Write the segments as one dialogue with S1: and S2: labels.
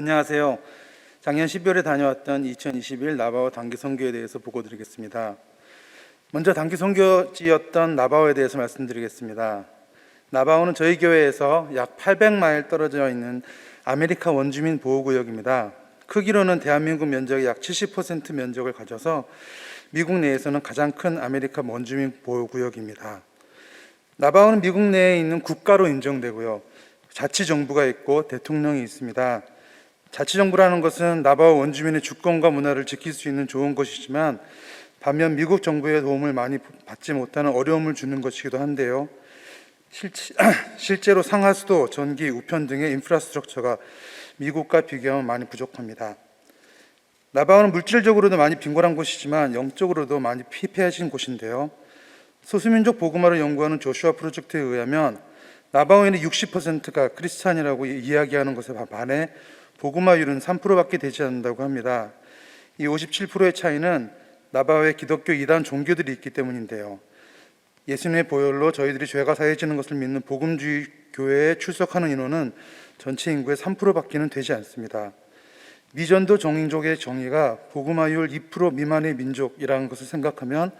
S1: 안녕하세요. 작년 12월에 다녀왔던 2021 나바오 단기 선교에 대해서 보고드리겠습니다. 먼저 단기 선교지였던 나바오에 대해서 말씀드리겠습니다. 나바오는 저희 교회에서 약 800마일 떨어져 있는 아메리카 원주민 보호구역입니다. 크기로는 대한민국 면적의 약 70% 면적을 가져서 미국 내에서는 가장 큰 아메리카 원주민 보호구역입니다. 나바오는 미국 내에 있는 국가로 인정되고요. 자치정부가 있고 대통령이 있습니다. 자치정부라는 것은 나바오 원주민의 주권과 문화를 지킬 수 있는 좋은 것이지만 반면 미국 정부의 도움을 많이 받지 못하는 어려움을 주는 것이기도 한데요. 실제로 상하수도, 전기, 우편 등의 인프라스트럭처가 미국과 비교하면 많이 부족합니다. 나바오는 물질적으로도 많이 빈곤한 곳이지만 영적으로도 많이 피폐해진 곳인데요. 소수민족 복음화를 연구하는 조슈아 프로젝트에 의하면 나바오인의 60%가 크리스찬이라고 이야기하는 것에 반해 복음화율은 3%밖에 되지 않는다고 합니다. 이 57%의 차이는 나바오에 기독교 이단 종교들이 있기 때문인데요. 예수님의 보혈로 저희들이 죄가 사해지는 것을 믿는 복음주의 교회에 출석하는 인원은 전체 인구의 3%밖에는 되지 않습니다. 미전도 종족의 정의가 복음화율 2% 미만의 민족이라는 것을 생각하면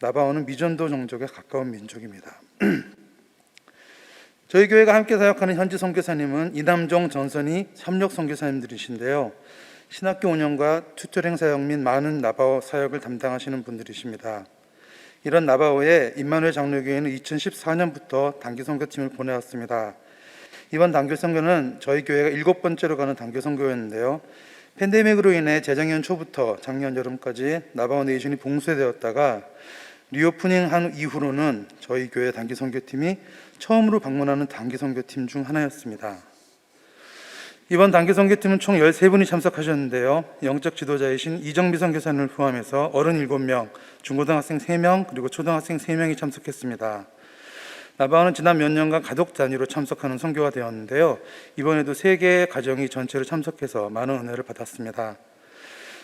S1: 나바오는 미전도 종족에 가까운 민족입니다. 저희 교회가 함께 사역하는 현지 선교사님은 이남종, 전선희 협력 선교사님들이신데요. 신학교 운영과 튜터링 사역 및 많은 나바오 사역을 담당하시는 분들이십니다. 이런 나바오에 임마누엘 장로교회는 2014년부터 단기 선교팀을 보내왔습니다. 이번 단기 선교는 저희 교회가 7번째로 가는 단기 선교였는데요. 팬데믹으로 인해 재작년 초부터 작년 여름까지 나바오 네이션이 봉쇄되었다가 리오프닝 한 이후로는 저희 교회 단기 선교팀이 처음으로 방문하는 단기 선교팀 중 하나였습니다. 이번 단기 선교팀은 총 13분이 참석하셨는데요. 영적 지도자이신 이정미 선교사님을 포함해서 어른 7명, 중고등학생 3명, 그리고 초등학생 3명이 참석했습니다. 나바오는 지난 몇 년간 가족 단위로 참석하는 선교가 되었는데요. 이번에도 3개의 가정이 전체로 참석해서 많은 은혜를 받았습니다.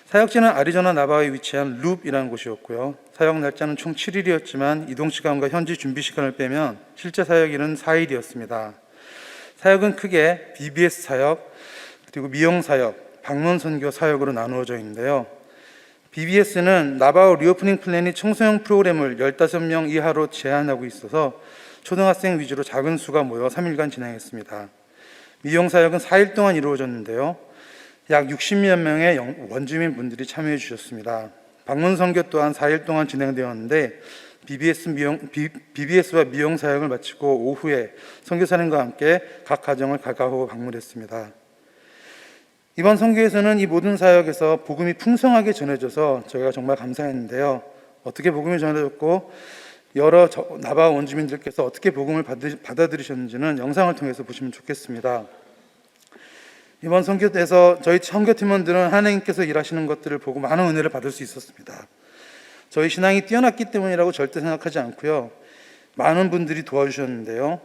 S1: 사역지는 아리조나 나바오에 위치한 룹이라는 곳이었고요. 사역 날짜는 총 7일이었지만 이동시간과 현지 준비시간을 빼면 실제 사역일은 4일이었습니다. 사역은 크게 BBS 사역, 그리고 미용 사역, 방문 선교 사역으로 나누어져 있는데요. BBS는 나바오 리오프닝 플랜이 청소년 프로그램을 15명 이하로 제한하고 있어서 초등학생 위주로 작은 수가 모여 3일간 진행했습니다. 미용 사역은 4일 동안 이루어졌는데요. 약 60여 명의 원주민 분들이 참여해 주셨습니다. 방문 선교 또한 4일 동안 진행되었는데 BBS와 미용 사역을 마치고 오후에 선교사님과 함께 각 가정을 가가호 방문했습니다. 이번 선교에서는 이 모든 사역에서 복음이 풍성하게 전해져서 저희가 정말 감사했는데요. 어떻게 복음이 전해졌고 여러 나바오 원주민들께서 어떻게 복음을 받아들이셨는지는 영상을 통해서 보시면 좋겠습니다. 이번 선교에서 저희 선교팀원들은 하나님께서 일하시는 것들을 보고 많은 은혜를 받을 수 있었습니다. 저희 신앙이 뛰어났기 때문이라고 절대 생각하지 않고요. 많은 분들이 도와주셨는데요.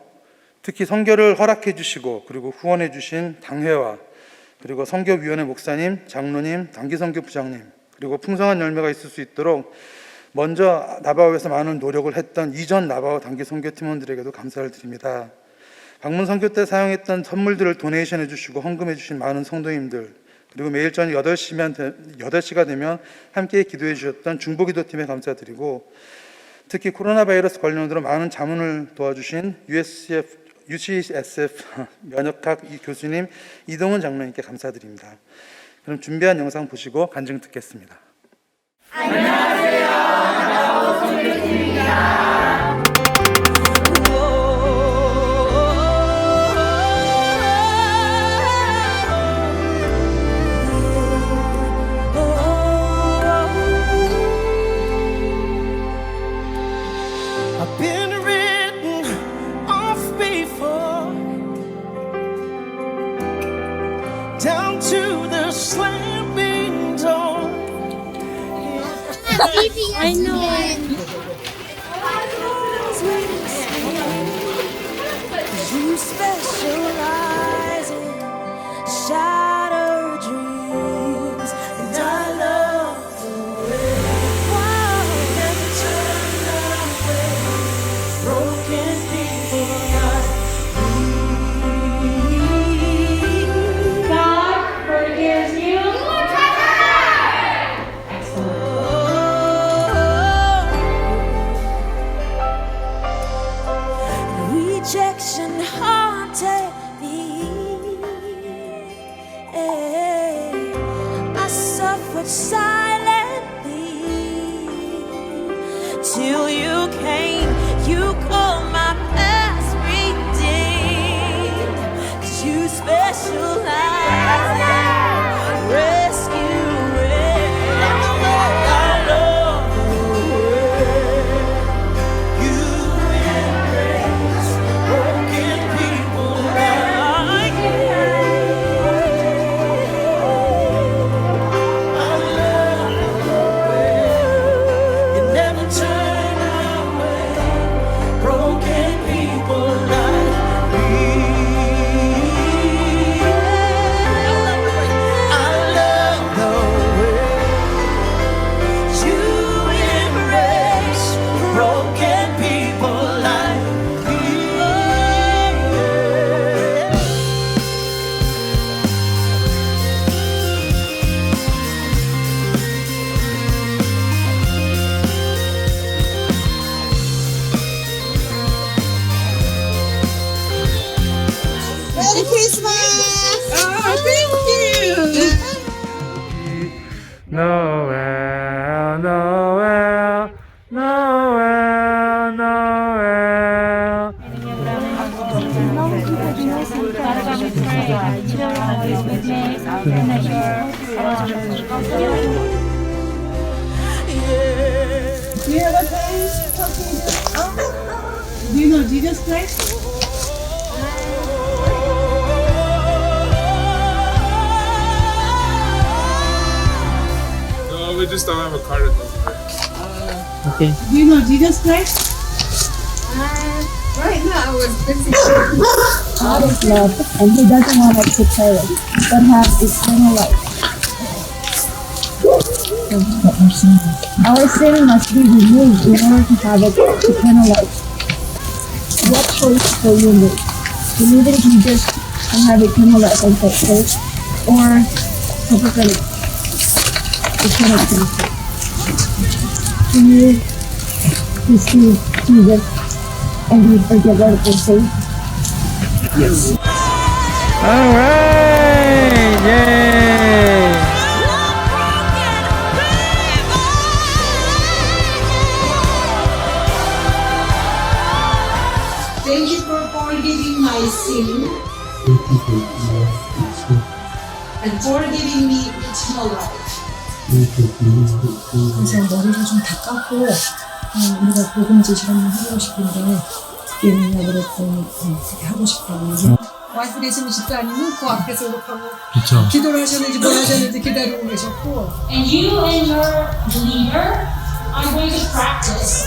S1: 특히 선교를 허락해 주시고 그리고 후원해 주신 당회와 그리고 선교위원회 목사님, 장로님, 단기선교 부장님, 그리고 풍성한 열매가 있을 수 있도록 먼저 나바오에서 많은 노력을 했던 이전 나바오 단기 선교팀원들에게도 감사를 드립니다. 방문 선교 때 사용했던 선물들을 도네이션 해주시고 헌금해 주신 많은 성도님들, 그리고 매일 저녁 8시가 되면 함께 기도해 주셨던 중보기도팀에 감사드리고, 특히 코로나 바이러스 관련으로 많은 자문을 도와주신 UCSF 면역학 교수님 이동훈 장로님께 감사드립니다. 그럼 준비한 영상 보시고 간증 듣겠습니다.
S2: 안녕하세요. 나바오 선교팀입니다.
S3: Down to the slamming door.
S4: I know.
S3: You specialize in shattered dreams, and I love the way you never turn away broken people like me. silently till you came. You called my past redeemed, 'cause you specialize in rescuing. I love the way you embrace broken people like me. I love the way you never turn away broken people like me. I love the way you embrace broken people like me.
S2: Merry Christmas! Oh, thank you!
S1: Noel, Noel, Noel, Noel.
S2: Do you have a place? Do you know Jesus Christ?
S4: No, we just don't have a card at the moment.
S1: Okay.
S2: Do you know Jesus Christ? Right now I was busy.
S5: God is love, and He doesn't want us to perish, but have eternal life. Our sin must be removed in order to have eternal life. What choice will you make? Believe in Jesus and have eternal life on faith, or hypocritic eternal life? Do you receive Jesus and be forgiven of your sins?
S1: All right. Yay.
S2: Thank you for forgiving my sin and for giving me eternal life.
S5: 그래서 머리를 좀 다 깎고 우리가 복음 제시를 한번 해보고 싶은데 예능력으로 좀 그렇게 하고 싶어요.
S2: 와이프 되시는 집사님은 그 앞에서 이렇게 하고 기도를 하셨는지 뭘 하셨는지 기다리고 계셨고
S6: And you and your leader are going to practice.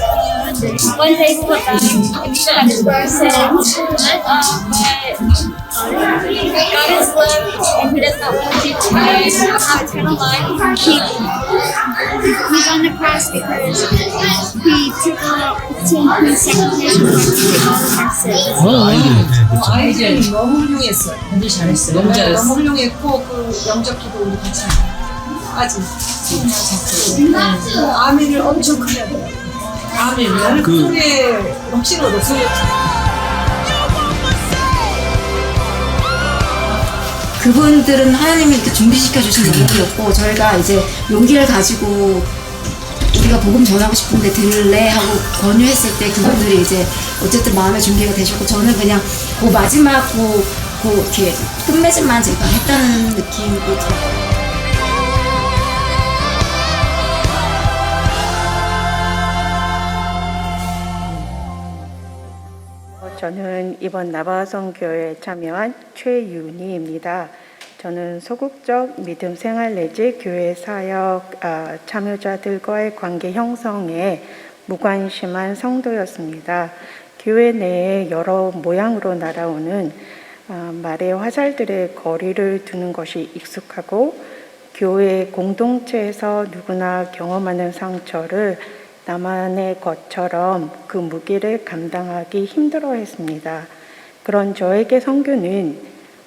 S7: One day put back and person, but God is love and He does not want you to have eternal life. He's on the cross because He took His sacrificial life to take all of our sins.
S2: 아이들이 너무 훌륭했어요.
S8: 아주 잘했어요. 너무 잘했어.
S2: 너무 훌륭했고 그 영적 기도 우리 같이 아주 아멘을 엄청 크게 하더라고요. 아멘. 나는 그 소리에 넋이 얻었어요.
S8: 그분들은 하나님이 이렇게 준비시켜 주신 영역이었고 저희가 이제 용기를 가지고 우리가 복음 전하고 싶은데 들래 하고 권유했을 때 그분들이 이제 어쨌든 마음의 준비가 되셨고 저는 그냥 그 마지막 그 이렇게 끝맺음만 제가 했다는 느낌이고
S9: 저는 이번 나바성교회에 참여한 최윤희입니다. 저는 소극적 믿음 생활 내지 교회 사역 참여자들과의 관계 형성에 무관심한 성도였습니다. 교회 내에 여러 모양으로 날아오는 말의 화살들의 거리를 두는 것이 익숙하고 교회 공동체에서 누구나 경험하는 상처를 나만의 것처럼 그 무게를 감당하기 힘들어했습니다. 그런 저에게 선교는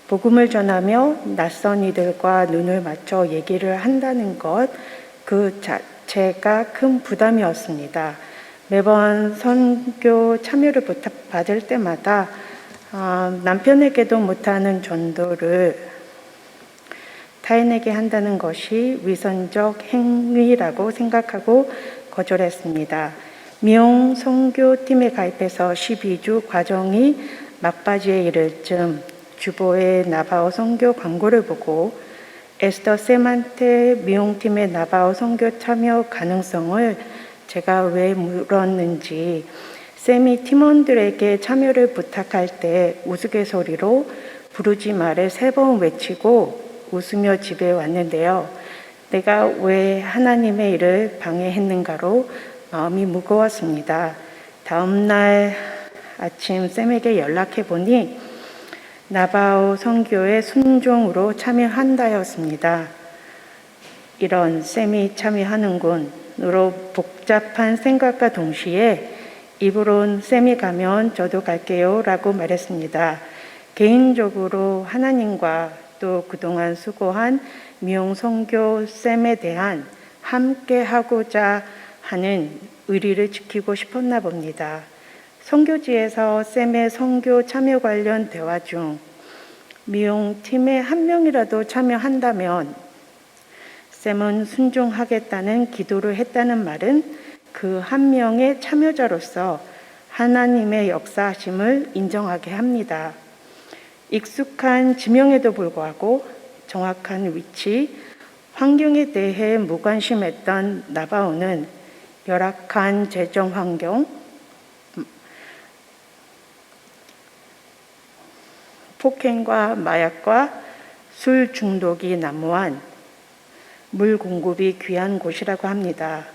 S9: 복음을 전하며 낯선 이들과 눈을 맞춰 얘기를 한다는 것, 그 자체가 큰 부담이었습니다. 매번 선교 참여를 부탁받을 때마다 남편에게도 못하는 전도를 타인에게 한다는 것이 위선적 행위라고 생각하고 거절했습니다. 미용 선교팀에 가입해서 12주 과정이 막바지에 이를 즈음 주보의 나바오 선교 광고를 보고 에스더 쌤한테 미용팀의 나바오 선교 참여 가능성을 제가 왜 물었는지 쌤이 팀원들에게 참여를 부탁할 때 우스갯소리로 부르지 말을 3번 외치고 웃으며 집에 왔는데요. 내가 왜 하나님의 일을 방해했는가로 마음이 무거웠습니다. 다음 날 아침 쌤에게 연락해 보니 나바오 선교의 순종으로 참여한다였습니다. 이런 쌤이 참여하는군으로 복잡한 생각과 동시에 입으론 쌤이 가면 저도 갈게요 라고 말했습니다. 개인적으로 하나님과 또 그동안 수고한 미용 선교 쌤에 대한 함께 하고자 하는 의리를 지키고 싶었나 봅니다. 선교지에서 쌤의 선교 참여 관련 대화 중 미용팀에 한 명이라도 참여한다면 쌤은 순종하겠다는 기도를 했다는 말은 그 한 명의 참여자로서 하나님의 역사하심을 인정하게 합니다. 익숙한 지명에도 불구하고 정확한 위치, 환경에 대해 무관심했던 나바오는 열악한 재정 환경, 폭행과 마약과 술 중독이 난무한 물 공급이 귀한 곳이라고 합니다.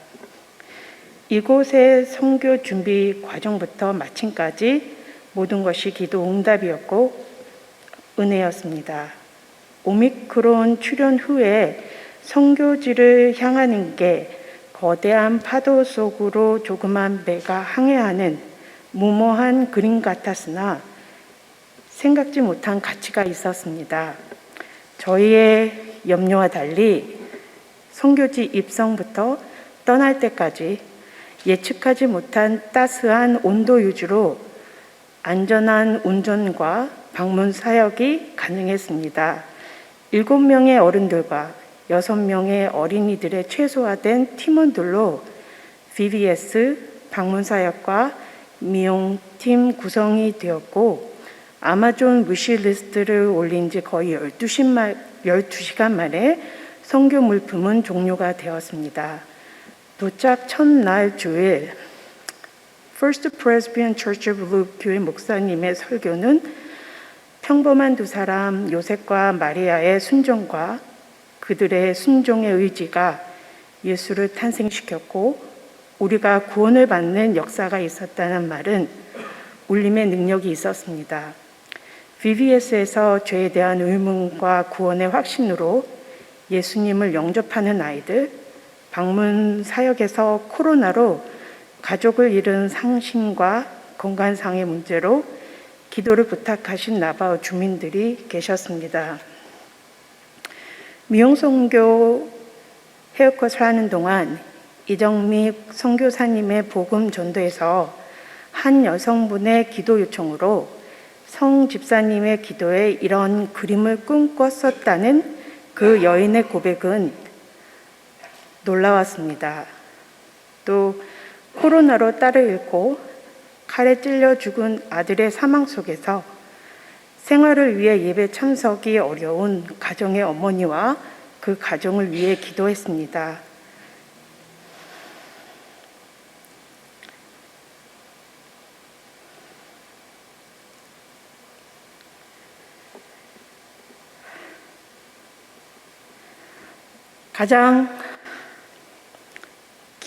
S9: 이곳의 선교 준비 과정부터 마침까지 모든 것이 기도 응답이었고 은혜였습니다. 오미크론 출현 후에 선교지를 향하는 게 거대한 파도 속으로 조그만 배가 항해하는 무모한 그림 같았으나 생각지 못한 가치가 있었습니다. 저희의 염려와 달리 선교지 입성부터 떠날 때까지 예측하지 못한 따스한 온도 유지로 안전한 운전과 방문 사역이 가능했습니다. 7명의 어른들과 6명의 어린이들의 최소화된 팀원들로 VBS 방문 사역과 미용팀 구성이 되었고 아마존 위시리스트를 올린 지 거의 12시간 만에 선교 물품은 종료가 되었습니다. 도착 첫날 주일 First Presbyterian Church of Loop 교회 목사님의 설교는 평범한 두 사람 요셉과 마리아의 순종과 그들의 순종의 의지가 예수를 탄생시켰고 우리가 구원을 받는 역사가 있었다는 말은 울림의 능력이 있었습니다. VBS에서 죄에 대한 의문과 구원의 확신으로 예수님을 영접하는 아이들, 방문 사역에서 코로나로 가족을 잃은 상심과 건강상의 문제로 기도를 부탁하신 나바오 주민들이 계셨습니다. 미용선교 헤어컷을 하는 동안 이정미 선교사님의 복음 전도에서 한 여성분의 기도 요청으로 성 집사님의 기도에 이런 그림을 꿈꿨었다는 그 여인의 고백은 놀라웠습니다. 또 코로나로 딸을 잃고 칼에 찔려 죽은 아들의 사망 속에서 생활을 위해 예배 참석이 어려운 가정의 어머니와 그 가정을 위해 기도했습니다. 가장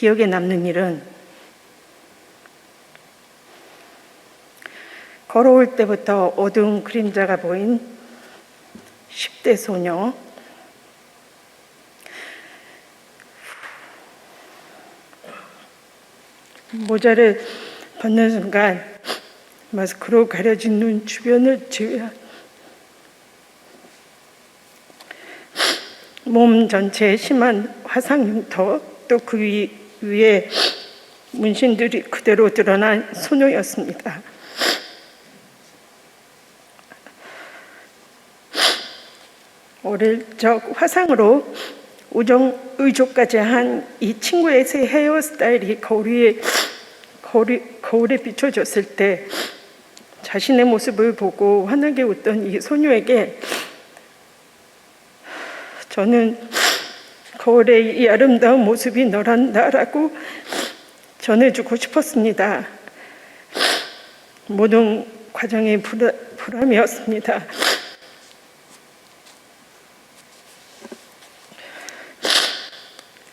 S9: 기억에 남는 일은 걸어올 때부터 어두운 그림자가 보인 10대 소녀, 모자를 벗는 순간 마스크로 가려진 눈 주변을 제외한 몸 전체에 심한 화상 흉터, 또 그 위에 문신들이 그대로 드러난 소녀였습니다. 어릴 적 화상으로 우정 의족까지 한 이 친구의 새 헤어스타일이 거울에 비춰졌을 때 자신의 모습을 보고 환하게 웃던 이 소녀에게 저는 거울의 이 아름다운 모습이 너란다라고 전해주고 싶었습니다. 모든 과정이 보람이었습니다.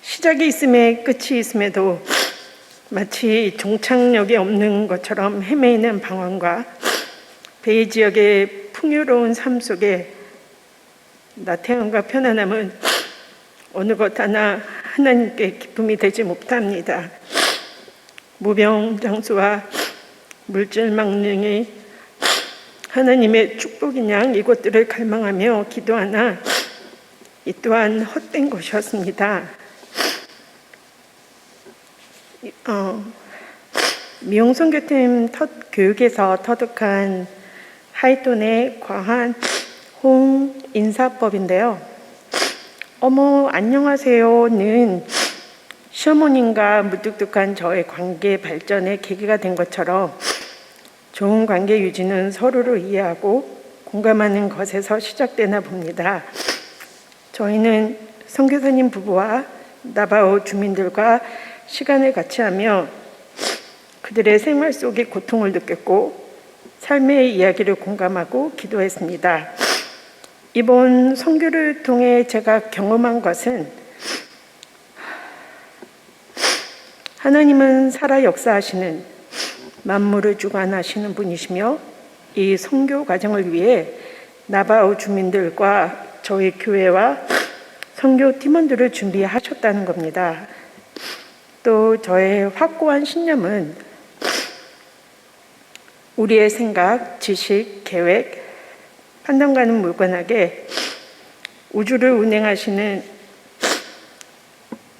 S9: 시작이 있음에 끝이 있음에도 마치 종착역이 없는 것처럼 헤매이는 방황과 베이 지역의 풍요로운 삶 속에 나태함과 편안함은 어느 것 하나 하나님께 기쁨이 되지 못합니다. 무병장수와 물질망령이 하나님의 축복인 양 이것들을 갈망하며 기도하나 이 또한 헛된 것이었습니다. 미용선교팀 교육에서 터득한 하이톤의 과한 호응 인사법인데요. 어머 안녕하세요는 시어머님과 무뚝뚝한 저의 관계 발전의 계기가 된 것처럼 좋은 관계 유지는 서로를 이해하고 공감하는 것에서 시작되나 봅니다. 저희는 선교사님 부부와 나바오 주민들과 시간을 같이 하며 그들의 생활 속의 고통을 느꼈고 삶의 이야기를 공감하고 기도했습니다. 이번 선교를 통해 제가 경험한 것은 하나님은 살아 역사하시는 만물을 주관하시는 분이시며 이 선교 과정을 위해 나바오 주민들과 저희 교회와 선교 팀원들을 준비하셨다는 겁니다. 또 저의 확고한 신념은 우리의 생각, 지식, 계획, 판단과는 무관하게 우주를 운행하시는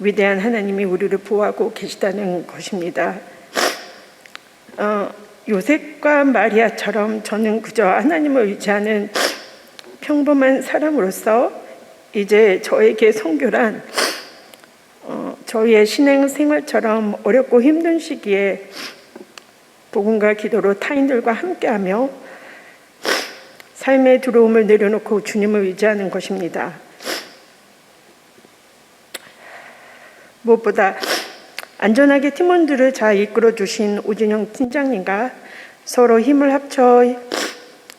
S9: 위대한 하나님이 우리를 보호하고 계시다는 것입니다. 요셉과 마리아처럼 저는 그저 하나님을 의지하는 평범한 사람으로서 이제 저에게 선교란 저희의 신앙 생활처럼 어렵고 힘든 시기에 복음과 기도로 타인들과 함께하며 삶의 두려움을 내려놓고 주님을 의지하는 것입니다. 무엇보다 안전하게 팀원들을 잘 이끌어 주신 오진영 팀장님과 서로 힘을 합쳐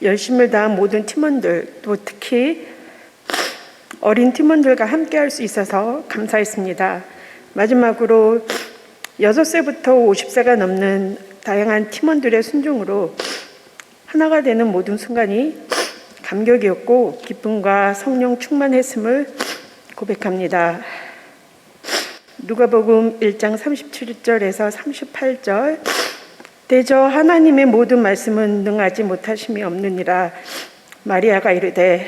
S9: 열심을 다한 모든 팀원들, 또 특히 어린 팀원들과 함께할 수 있어서 감사했습니다. 마지막으로 6세부터 50세가 넘는 다양한 팀원들의 순종으로 하나가 되는 모든 순간이 감격이었고 기쁨과 성령 충만했음을 고백합니다. 누가복음 1장 37절에서 38절 대저 하나님의 모든 말씀은 능하지 못하심이 없느니라. 마리아가 이르되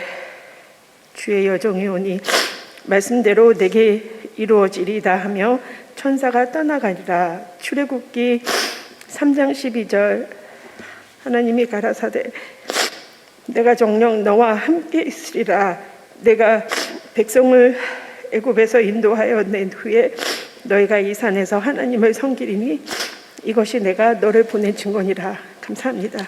S9: 주의 여종이 오니 말씀대로 내게 이루어지리다 하며 천사가 떠나가니라. 출애굽기 3장 12절 하나님이 가라사대 내가 정녕 너와 함께 있으리라. 내가 백성을 애굽에서 인도하여 낸 후에 너희가 이 산에서 하나님을 섬기리니 이것이 내가 너를 보낸 증거니라. 감사합니다.